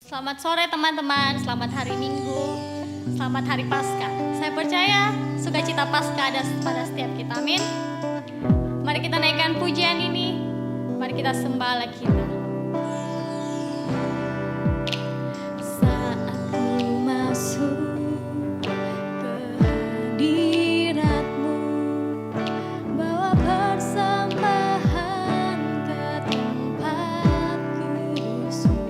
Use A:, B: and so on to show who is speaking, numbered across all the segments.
A: Selamat sore teman-teman, selamat hari Minggu, selamat hari Paskah. Saya percaya sukacita Paskah ada pada setiap kita, amin. Mari kita naikkan pujian ini, mari kita sembah Allah kita. Saat ku masuk ke hadirat-Mu, bawa persembahan ke tempat kudus-Mu.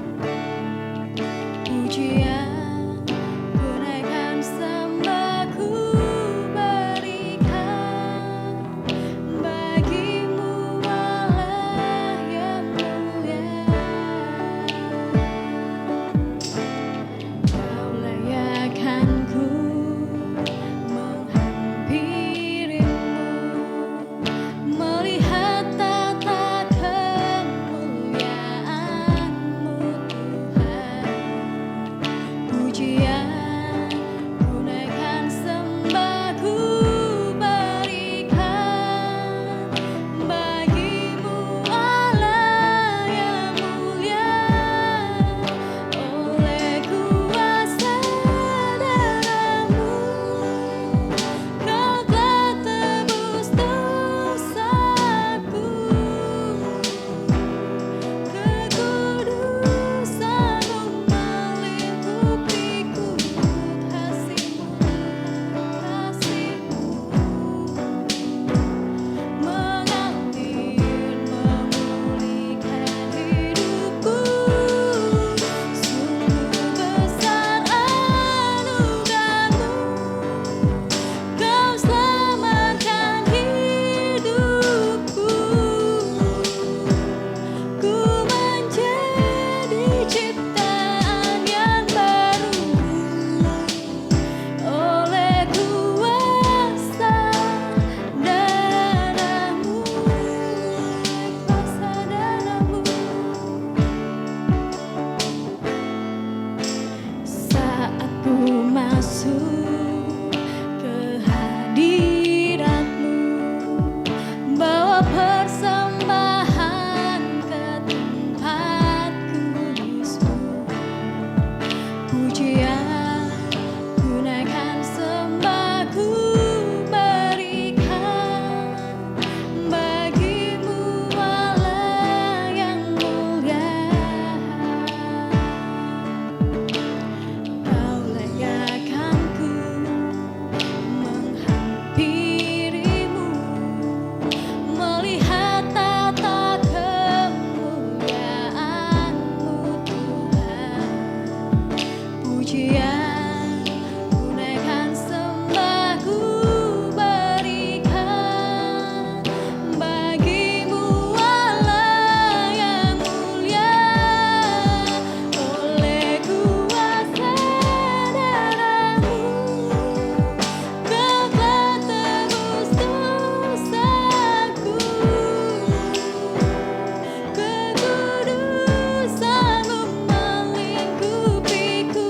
A: Pujian ku naikkan, sembah ku berikan bagi-Mu Allah yang mulia. Kau layakkan ku menghampiri-Mu, melihat tata kemuliaan-Mu Tuhan. Pujian ku naikkan, sembah ku berikan bagi-Mu Allah yang mulia. Oleh kuasa darah-Mu, Kau telah tebus dosaku. Kekudusan-Mu melingkupiku, kasih-Mu mengalir memulihkan hidupku. Sungguh besar anugerah-Mu, Kau selamatkan hidupku. Ku menjadi ciptaan yang baru oleh kuasa darah-Mu, kuasa darah-Mu. Saat ku masuk ke hadirat-Mu, bawa persembahan ke tempat kudus-Mu. Pujian ku naikkan, sembah ku berikan bagi-Mu Allah yang mulia. Kau layakkan ku menghampiri-Mu, melihat tata kemuliaan-Mu Tuhan. Pujian ku naikkan, sembah ku berikan bagi-Mu Allah yang mulia. Oleh kuasa darah-Mu, Kau telah tebus dosaku. Kekudusan-Mu melingkupiku,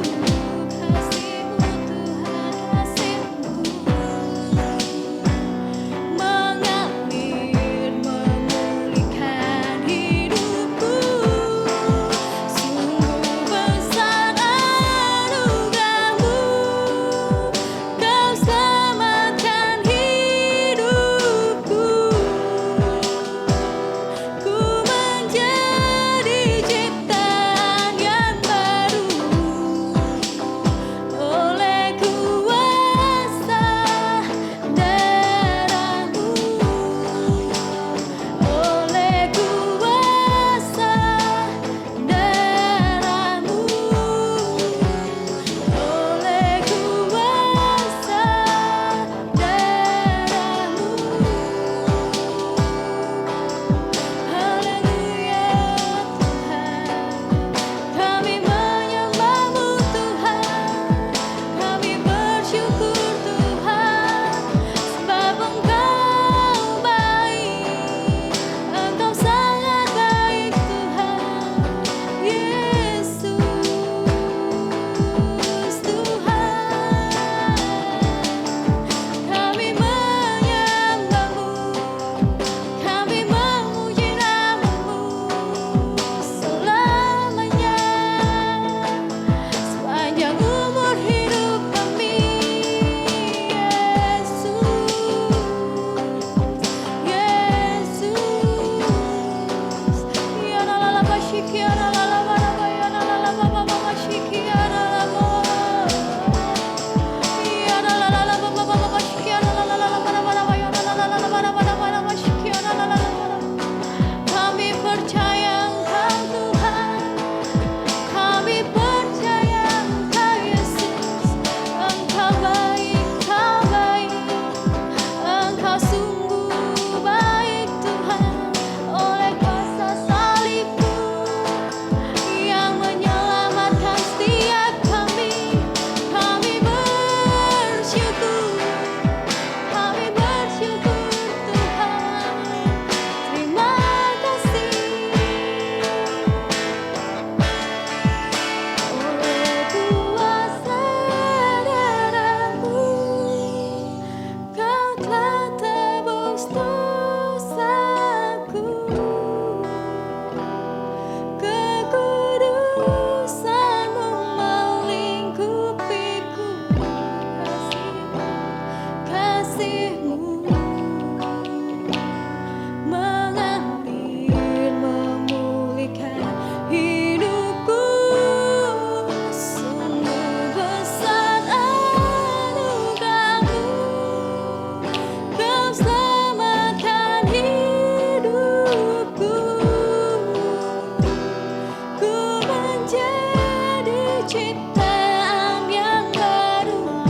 A: ciptaan yang baru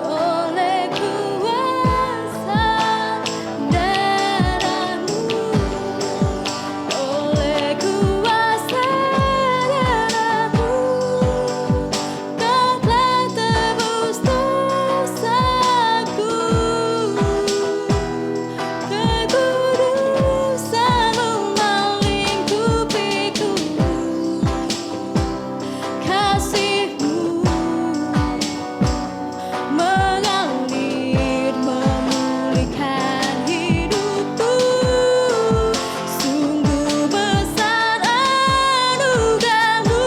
A: oleh kuasa darah-Mu, oleh kuasa darah-Mu, Kau telah tebus dosaku. Kekudusan-Mu melingkupiku, kasih-Mu mengalir memulihkan hidupku. Sungguh besar anugerah-Mu,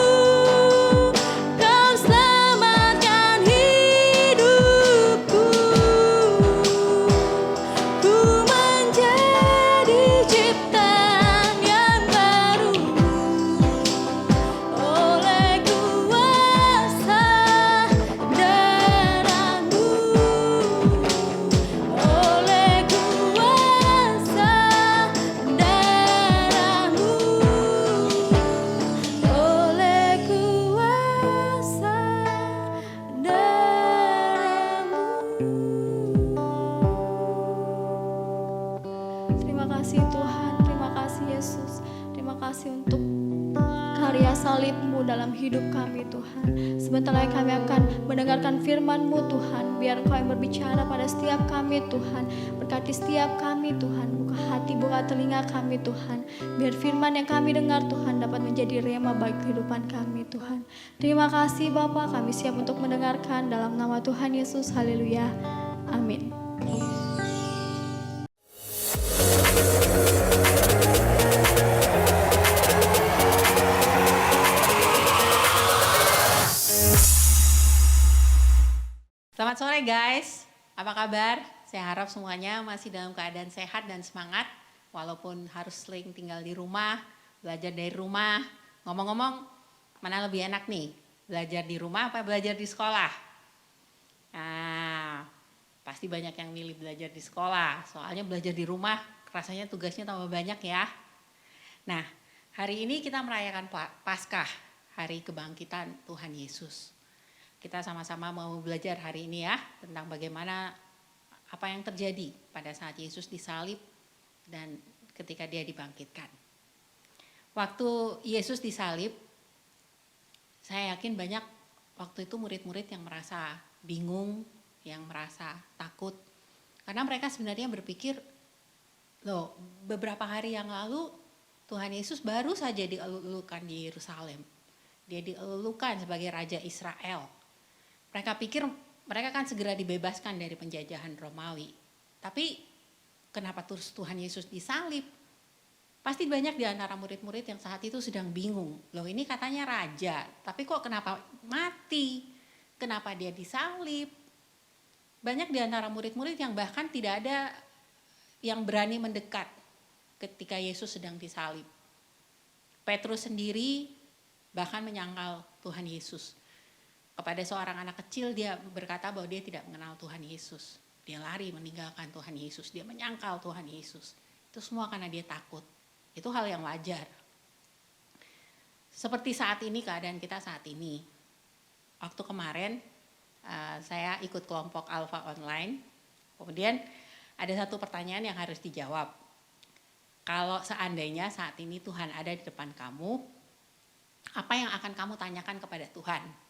A: Kau selamatkan hidupku. Ku menjadi ciptaan yang baru oleh kuasa darah-Mu, oleh kuasa darah-Mu, oleh kuasa darah-Mu. Terima kasih Tuhan, terima kasih Yesus, terima kasih untuk karya salib-Mu dalam hidup kami Tuhan. Sebentar lagi kami akan mendengarkan firman-Mu Tuhan. Biar Engkau yang berbicara pada setiap kami Tuhan. Berkati setiap kami Tuhan. Buka hati, buka telinga kami Tuhan. Biar firman yang kami dengar Tuhan dapat menjadi rema bagi kehidupan kami Tuhan. Terima kasih Bapa, kami siap untuk mendengarkan dalam nama Tuhan Yesus. Haleluya. Amin.
B: Selamat sore guys, apa kabar? Saya harap semuanya masih dalam keadaan sehat dan semangat. Walaupun harus sering tinggal di rumah, belajar dari rumah. Ngomong-ngomong, mana lebih enak nih? Belajar di rumah apa belajar di sekolah? Nah, pasti banyak yang milih belajar di sekolah. Soalnya belajar di rumah rasanya tugasnya tambah banyak ya. Nah, hari ini kita merayakan Paskah, Hari Kebangkitan Tuhan Yesus. Kita sama-sama mau belajar hari ini ya tentang bagaimana apa yang terjadi pada saat Yesus disalib dan ketika dia dibangkitkan. Waktu Yesus disalib, saya yakin banyak waktu itu murid-murid yang merasa bingung, yang merasa takut. Karena mereka sebenarnya berpikir, loh beberapa hari yang lalu Tuhan Yesus baru saja dielulukan di Yerusalem. Dia dielulukan sebagai Raja Israel. Mereka pikir mereka kan segera dibebaskan dari penjajahan Romawi. Tapi kenapa terus Tuhan Yesus disalib? Pasti banyak di antara murid-murid yang saat itu sedang bingung. Loh ini katanya raja, tapi kok kenapa mati? Kenapa dia disalib? Banyak di antara murid-murid yang bahkan tidak ada yang berani mendekat ketika Yesus sedang disalib. Petrus sendiri bahkan menyangkal Tuhan Yesus. Kepada seorang anak kecil dia berkata bahwa dia tidak mengenal Tuhan Yesus. Dia lari meninggalkan Tuhan Yesus, dia menyangkal Tuhan Yesus. Itu semua karena dia takut. Itu hal yang wajar. Seperti saat ini, keadaan kita saat ini. Waktu kemarin saya ikut kelompok Alpha Online. Kemudian ada satu pertanyaan yang harus dijawab. Kalau seandainya saat ini Tuhan ada di depan kamu, apa yang akan kamu tanyakan kepada Tuhan?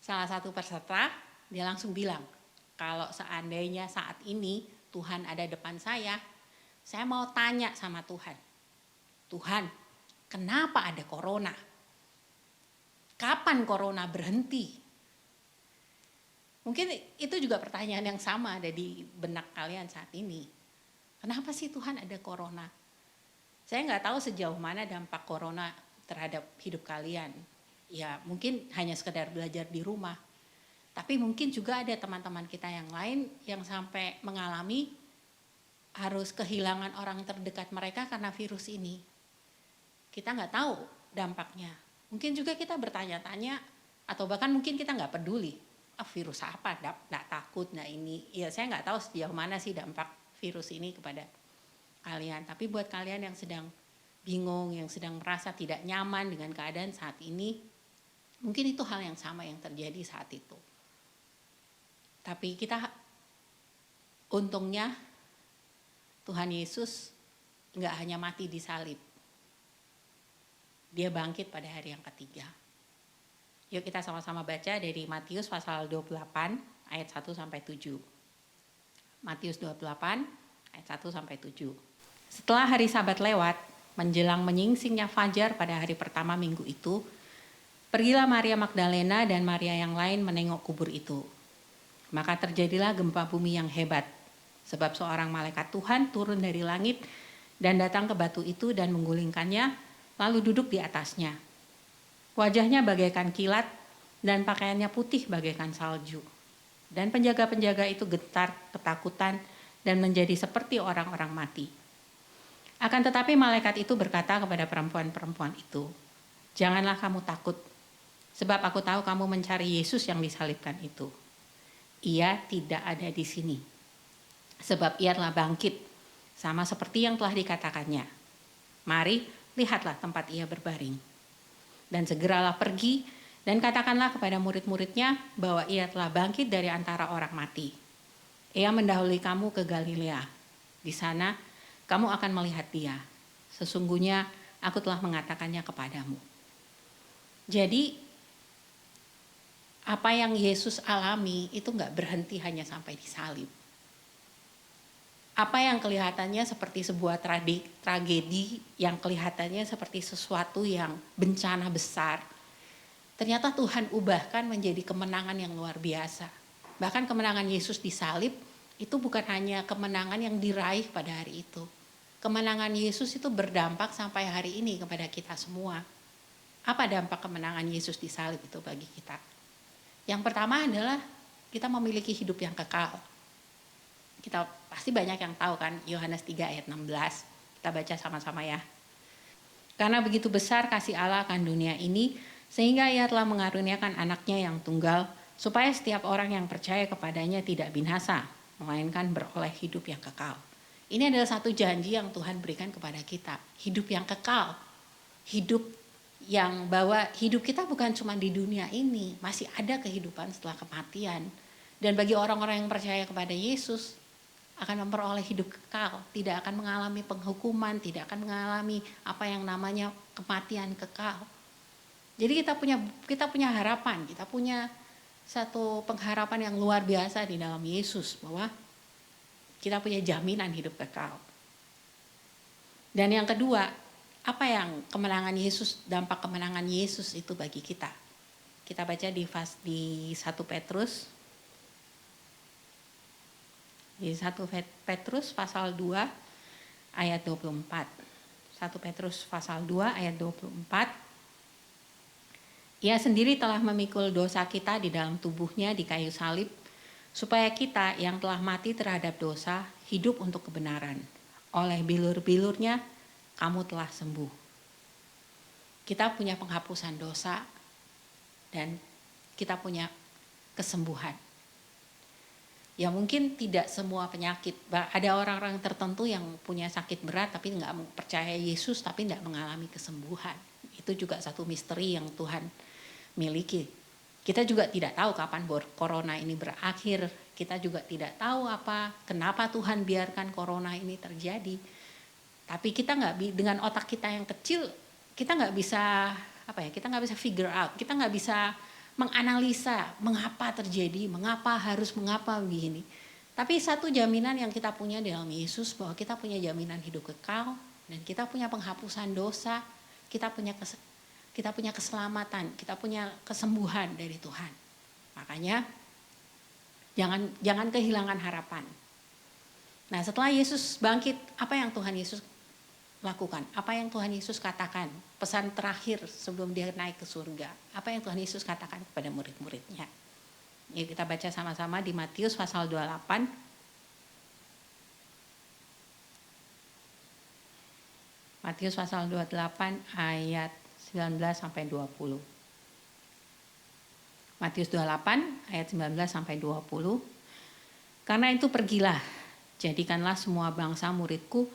B: Salah satu peserta, dia langsung bilang, kalau seandainya saat ini Tuhan ada depan saya mau tanya sama Tuhan. Tuhan, kenapa ada corona? Kapan corona berhenti? Mungkin itu juga pertanyaan yang sama ada di benak kalian saat ini. Kenapa sih Tuhan ada corona? Saya nggak tahu sejauh mana dampak corona terhadap hidup kalian. Ya mungkin hanya sekedar belajar di rumah. Tapi mungkin juga ada teman-teman kita yang lain yang sampai mengalami harus kehilangan orang terdekat mereka karena virus ini. Kita nggak tahu dampaknya. Mungkin juga kita bertanya-tanya atau bahkan mungkin kita nggak peduli. Virus apa? Nggak takut, nggak ini. Ya saya nggak tahu sejauh mana sih dampak virus ini kepada kalian. Tapi buat kalian yang sedang bingung, yang sedang merasa tidak nyaman dengan keadaan saat ini, Mungkin itu hal yang sama yang terjadi saat itu. Tapi kita untungnya Tuhan Yesus nggak hanya mati di salib. Dia bangkit pada hari yang ketiga. Yuk kita sama-sama baca dari Matius pasal 28 ayat 1 sampai 7. Matius 28 ayat 1 sampai 7. Setelah hari Sabat lewat, menjelang menyingsingnya fajar pada hari pertama minggu itu, pergilah Maria Magdalena dan Maria yang lain menengok kubur itu. Maka terjadilah gempa bumi yang hebat, sebab seorang malaikat Tuhan turun dari langit dan datang ke batu itu dan menggulingkannya, lalu duduk di atasnya. Wajahnya bagaikan kilat dan pakaiannya putih bagaikan salju. Dan penjaga-penjaga itu gentar ketakutan dan menjadi seperti orang-orang mati. Akan tetapi malaikat itu berkata kepada perempuan-perempuan itu, "Janganlah kamu takut, sebab aku tahu kamu mencari Yesus yang disalibkan itu. Ia tidak ada di sini, sebab ia telah bangkit, sama seperti yang telah dikatakannya. Mari, lihatlah tempat ia berbaring. Dan segeralah pergi dan katakanlah kepada murid-muridnya bahwa ia telah bangkit dari antara orang mati. Ia mendahului kamu ke Galilea. Di sana kamu akan melihat dia. Sesungguhnya aku telah mengatakannya kepadamu." Jadi apa yang Yesus alami itu nggak berhenti hanya sampai di salib. Apa yang kelihatannya seperti sebuah tragedi, yang kelihatannya seperti sesuatu yang bencana besar, ternyata Tuhan ubahkan menjadi kemenangan yang luar biasa. Bahkan kemenangan Yesus di salib itu bukan hanya kemenangan yang diraih pada hari itu. Kemenangan Yesus itu berdampak sampai hari ini kepada kita semua. Apa dampak kemenangan Yesus di salib itu bagi kita? Yang pertama adalah kita memiliki hidup yang kekal. Kita pasti banyak yang tahu kan, Yohanes 3 ayat 16. Kita baca sama-sama ya. "Karena begitu besar kasih Allah akan dunia ini, sehingga ia telah mengaruniakan anaknya yang tunggal, supaya setiap orang yang percaya kepadanya tidak binasa, melainkan beroleh hidup yang kekal." Ini adalah satu janji yang Tuhan berikan kepada kita. Hidup yang kekal. Hidup yang bahwa hidup kita bukan cuma di dunia ini, masih ada kehidupan setelah kematian. Dan bagi orang-orang yang percaya kepada Yesus, akan memperoleh hidup kekal, tidak akan mengalami penghukuman, tidak akan mengalami apa yang namanya kematian kekal. Jadi kita punya harapan, kita punya satu pengharapan yang luar biasa di dalam Yesus, bahwa kita punya jaminan hidup kekal. Dan yang kedua, apa yang kemenangan Yesus, dampak kemenangan Yesus itu bagi kita? Kita baca di 1 Petrus. Di 1 Petrus pasal 2 ayat 24. 1 Petrus pasal 2 ayat 24. "Ia sendiri telah memikul dosa kita di dalam tubuhnya di kayu salib, supaya kita yang telah mati terhadap dosa hidup untuk kebenaran. Oleh bilur-bilurnya kamu telah sembuh." Kita punya penghapusan dosa dan kita punya kesembuhan. Ya mungkin tidak semua penyakit, ada orang-orang tertentu yang punya sakit berat tapi nggak percaya Yesus tapi nggak mengalami kesembuhan. Itu juga satu misteri yang Tuhan miliki. Kita juga tidak tahu kapan corona ini berakhir. Kita juga tidak tahu kenapa Tuhan biarkan corona ini terjadi. Tapi kita nggak, dengan otak kita yang kecil, kita nggak bisa kita nggak bisa figure out, kita nggak bisa menganalisa mengapa terjadi, mengapa begini. Tapi satu jaminan yang kita punya dalam Yesus, bahwa kita punya jaminan hidup kekal dan kita punya penghapusan dosa, kita punya keselamatan, kita punya kesembuhan dari Tuhan. Makanya jangan kehilangan harapan. Nah, setelah Yesus bangkit, apa yang Tuhan Yesus lakukan? Apa yang Tuhan Yesus katakan? Pesan terakhir sebelum dia naik ke surga. Apa yang Tuhan Yesus katakan kepada murid-muridnya? Yuk kita baca sama-sama di Matius pasal 28. Matius pasal 28 ayat 19 sampai 20. Matius 28 ayat 19 sampai 20. "Karena itu pergilah, jadikanlah semua bangsa muridku,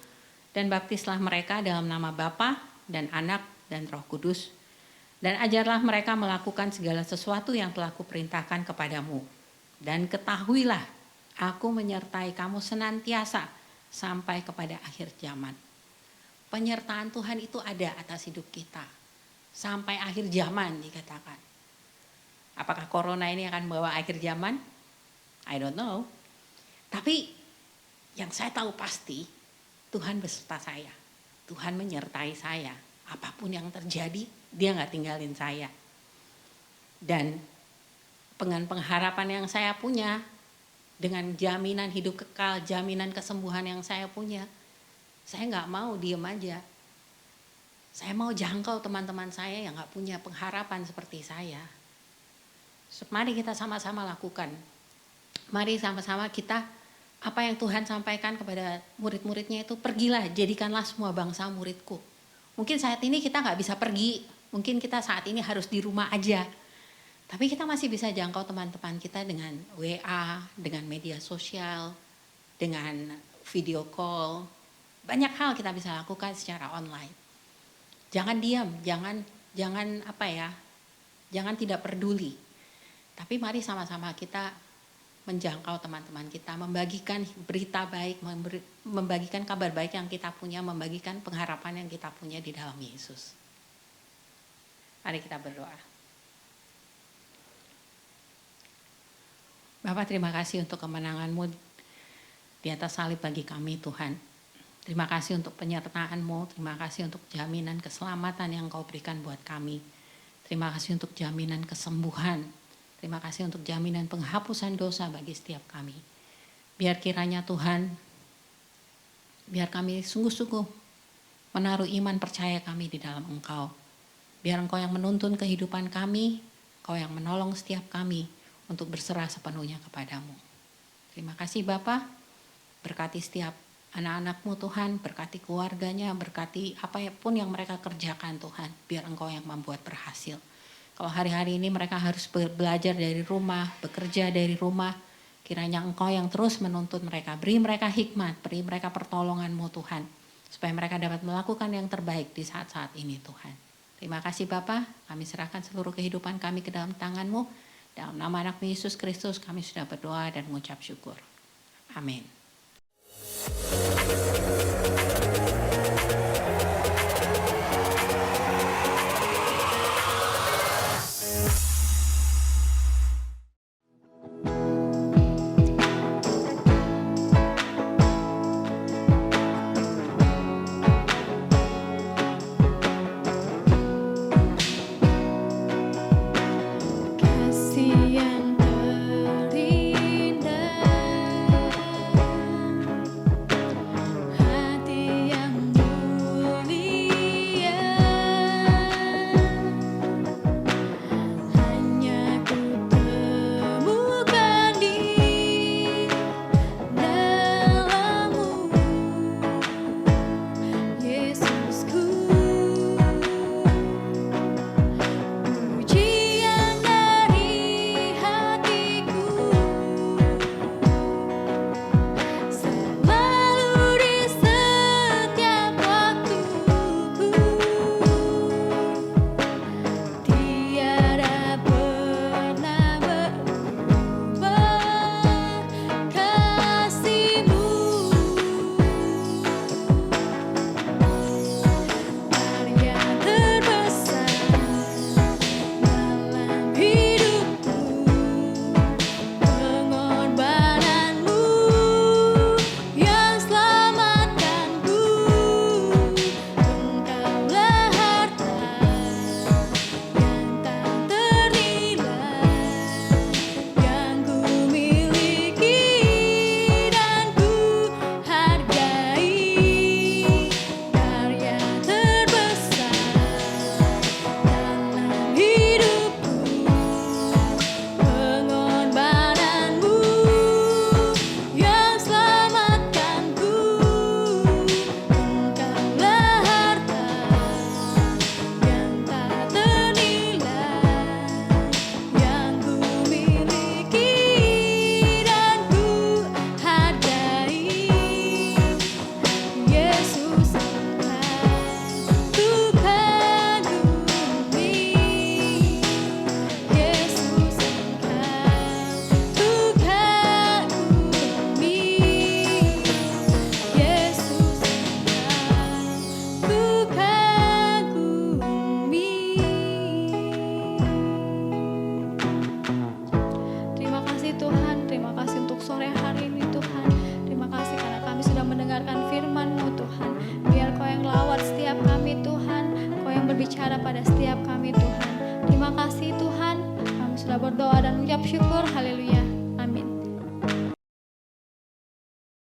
B: dan baptislah mereka dalam nama Bapa dan Anak dan Roh Kudus, Dan ajarlah mereka melakukan segala sesuatu yang telah kuperintahkan kepadamu. Dan ketahuilah, aku menyertai kamu senantiasa sampai kepada akhir zaman. Penyertaan Tuhan itu ada atas hidup kita. Sampai akhir zaman dikatakan. Apakah corona ini akan membawa akhir zaman? I don't know. Tapi yang saya tahu pasti, Tuhan beserta saya. Tuhan menyertai saya. Apapun yang terjadi, dia gak tinggalin saya. Dan dengan pengharapan yang saya punya, dengan jaminan hidup kekal, jaminan kesembuhan yang saya punya, saya gak mau diem aja. Saya mau jangkau teman-teman saya yang gak punya pengharapan seperti saya. Mari kita sama-sama lakukan. Mari sama-sama kita, apa yang Tuhan sampaikan kepada murid-muridnya itu, pergilah, jadikanlah semua bangsa muridku. Mungkin saat ini kita gak bisa pergi, mungkin kita saat ini harus di rumah aja. Tapi kita masih bisa jangkau teman-teman kita dengan WA, dengan media sosial, dengan video call. Banyak hal kita bisa lakukan secara online. Jangan diam, jangan tidak peduli. Tapi mari sama-sama kita menjangkau teman-teman kita, membagikan berita baik, membagikan kabar baik yang kita punya, membagikan pengharapan yang kita punya di dalam Yesus. Mari kita berdoa. Bapak, terima kasih untuk kemenangan-Mu di atas salib bagi kami, Tuhan. Terima kasih untuk penyertaan-Mu, terima kasih untuk jaminan keselamatan yang Kau berikan buat kami. Terima kasih untuk jaminan kesembuhan. Terima kasih untuk jaminan penghapusan dosa bagi setiap kami. Biar kiranya Tuhan, biar kami sungguh-sungguh menaruh iman percaya kami di dalam Engkau. Biar Engkau yang menuntun kehidupan kami, Engkau yang menolong setiap kami untuk berserah sepenuhnya kepadamu. Terima kasih Bapa, berkati setiap anak-anak-Mu Tuhan, berkati keluarganya, berkati apapun yang mereka kerjakan Tuhan, biar Engkau yang membuat berhasil. Kalau hari-hari ini mereka harus belajar dari rumah, bekerja dari rumah, kiranya Engkau yang terus menuntun mereka. Beri mereka hikmat, beri mereka pertolongan-Mu Tuhan. Supaya mereka dapat melakukan yang terbaik di saat-saat ini Tuhan. Terima kasih Bapa, kami serahkan seluruh kehidupan kami ke dalam tangan-Mu. Dalam nama anak Yesus Kristus kami sudah berdoa dan mengucap syukur. Amin.
A: Kasih yang terindah berbicara pada setiap kami Tuhan. Terima kasih Tuhan, kami sudah berdoa dan mengucap syukur, haleluya.